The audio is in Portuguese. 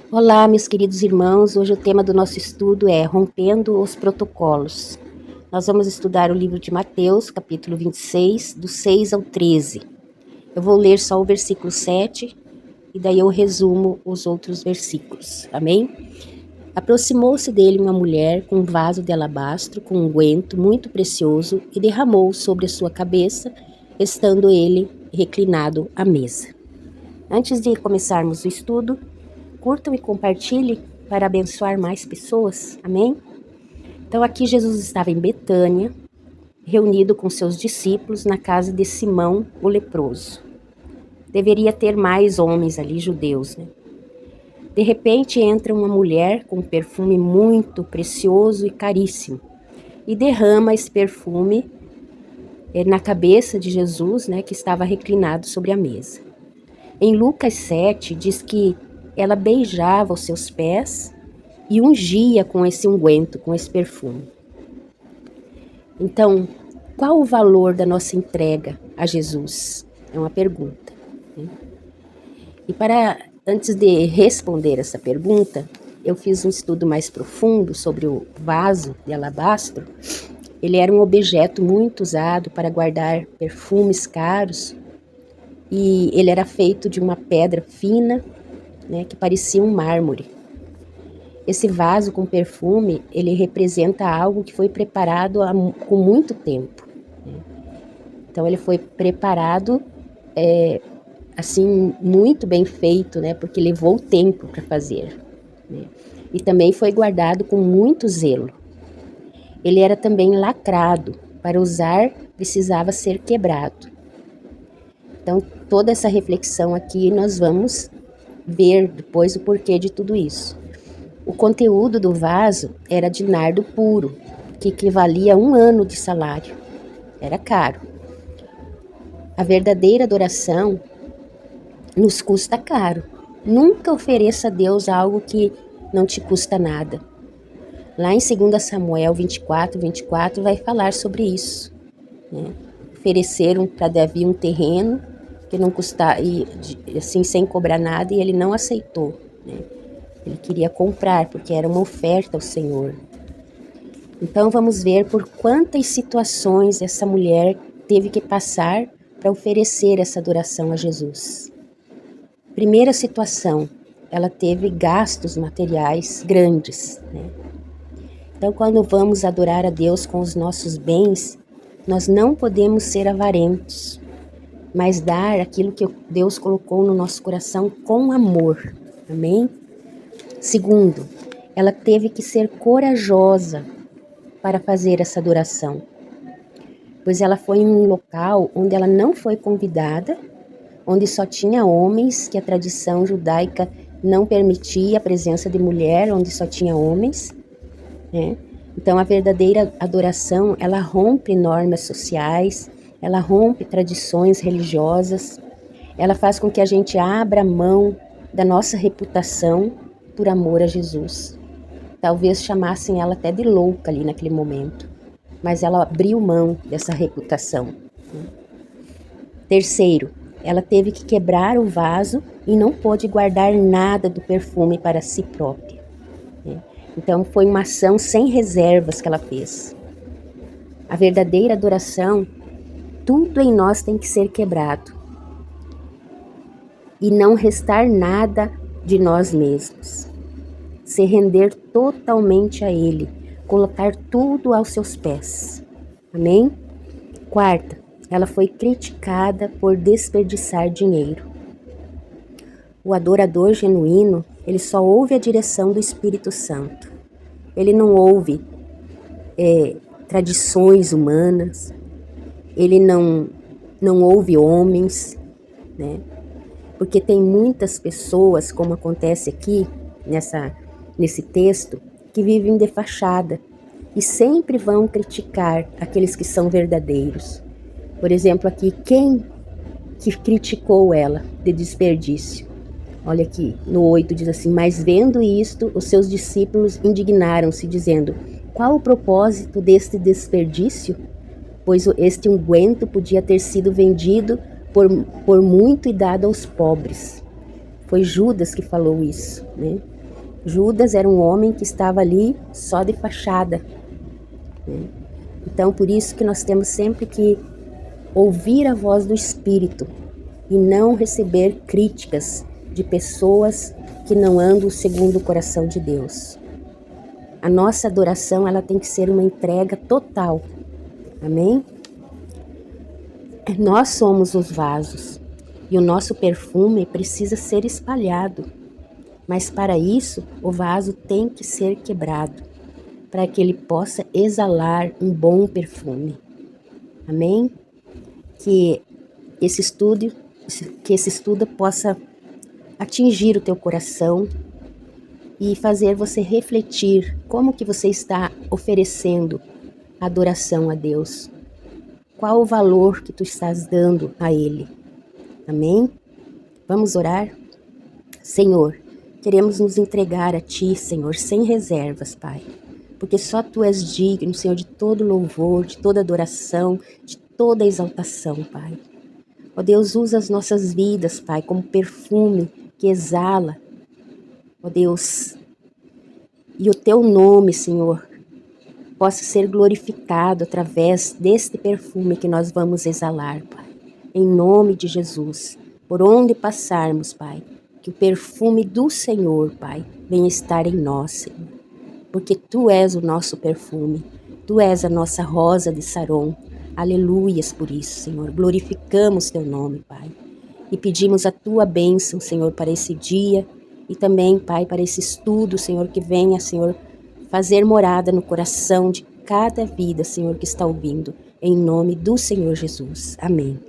Olá, meus queridos irmãos. Hoje o tema do nosso estudo é Rompendo os Protocolos. Nós vamos estudar o livro de Mateus, capítulo 26, do 6 ao 13. Eu vou ler só o versículo 7 e daí eu resumo os outros versículos. Amém? Aproximou-se dele uma mulher com um vaso de alabastro com unguento muito precioso e derramou sobre a sua cabeça, estando ele reclinado à mesa. Antes de começarmos o estudo, curtam e compartilhem para abençoar mais pessoas, amém? Então aqui Jesus estava em Betânia, reunido com seus discípulos na casa de Simão, o leproso. Deveria ter mais homens ali, judeus, né? De repente entra uma mulher com um perfume muito precioso e caríssimo e derrama esse perfume na cabeça de Jesus, né, que estava reclinado sobre a mesa. Em Lucas 7 diz que ela beijava os seus pés e ungia com esse unguento, com esse perfume. Então, qual o valor da nossa entrega a Jesus? É uma pergunta, né? E antes de responder essa pergunta, eu fiz um estudo mais profundo sobre o vaso de alabastro. Ele era um objeto muito usado para guardar perfumes caros e ele era feito de uma pedra fina, né, que parecia um mármore. Esse vaso com perfume, ele representa algo que foi preparado com muito tempo, né? Então ele foi preparado assim, muito bem feito, né, porque levou tempo para fazer, né? E também foi guardado com muito zelo. Ele era também lacrado, para usar precisava ser quebrado. Então toda essa reflexão aqui nós vamos ver depois o porquê de tudo isso. O conteúdo do vaso era de nardo puro, que equivalia a 1 ano de salário. Era caro. A verdadeira adoração nos custa caro. Nunca ofereça a Deus algo que não te custa nada. Lá em 2 Samuel 24 vai falar sobre isso, né? Ofereceram para Davi um terreno que não custava, assim, sem cobrar nada, e ele não aceitou, né? Ele queria comprar, porque era uma oferta ao Senhor. Então vamos ver por quantas situações essa mulher teve que passar para oferecer essa adoração a Jesus. Primeira situação, ela teve gastos materiais grandes, né? Então quando vamos adorar a Deus com os nossos bens, nós não podemos ser avarentos, mas dar aquilo que Deus colocou no nosso coração com amor, amém? Segundo, ela teve que ser corajosa para fazer essa adoração, pois ela foi em um local onde ela não foi convidada, onde só tinha homens, que a tradição judaica não permitia a presença de mulher, onde só tinha homens, né? Então a verdadeira adoração, ela rompe normas sociais, ela rompe tradições religiosas, ela faz com que a gente abra mão da nossa reputação por amor a Jesus. Talvez chamassem ela até de louca ali naquele momento, mas ela abriu mão dessa reputação. Terceiro, ela teve que quebrar o vaso e não pôde guardar nada do perfume para si própria. Então foi uma ação sem reservas que ela fez. A verdadeira adoração, tudo em nós tem que ser quebrado e não restar nada de nós mesmos. Se render totalmente a Ele, colocar tudo aos seus pés. Amém? Quarta, ela foi criticada por desperdiçar dinheiro. O adorador genuíno, ele só ouve a direção do Espírito Santo. Ele não ouve tradições humanas, ele não ouve homens, né? Porque tem muitas pessoas, como acontece aqui nesse texto, que vivem de fachada e sempre vão criticar aqueles que são verdadeiros. Por exemplo, aqui, quem que criticou ela de desperdício? Olha aqui, no 8 diz assim: mas vendo isto, os seus discípulos indignaram-se, dizendo: qual o propósito deste desperdício? Pois este unguento podia ter sido vendido por muito e dado aos pobres. Foi Judas que falou isso, né? Judas era um homem que estava ali só de fachada, né? Então, por isso que nós temos sempre que ouvir a voz do Espírito e não receber críticas de pessoas que não andam segundo o coração de Deus. A nossa adoração, ela tem que ser uma entrega total. Amém? Nós somos os vasos e o nosso perfume precisa ser espalhado. Mas para isso, o vaso tem que ser quebrado, para que ele possa exalar um bom perfume. Amém? Que esse estudo possa atingir o teu coração e fazer você refletir como que você está oferecendo adoração a Deus. Qual o valor que tu estás dando a Ele? Amém? Vamos orar? Senhor, queremos nos entregar a Ti, Senhor, sem reservas, Pai. Porque só Tu és digno, Senhor, de todo louvor, de toda adoração, de toda exaltação, Pai. Ó Deus, usa as nossas vidas, Pai, como perfume que exala, ó Deus, e o Teu nome, Senhor, possa ser glorificado através deste perfume que nós vamos exalar, Pai. Em nome de Jesus, por onde passarmos, Pai, que o perfume do Senhor, Pai, venha estar em nós, Senhor. Porque Tu és o nosso perfume, Tu és a nossa rosa de Saron. Aleluias por isso, Senhor. Glorificamos Teu nome, Pai. E pedimos a Tua bênção, Senhor, para esse dia e também, Pai, para esse estudo, Senhor, que venha, Senhor, fazer morada no coração de cada vida, Senhor, que está ouvindo. Em nome do Senhor Jesus. Amém.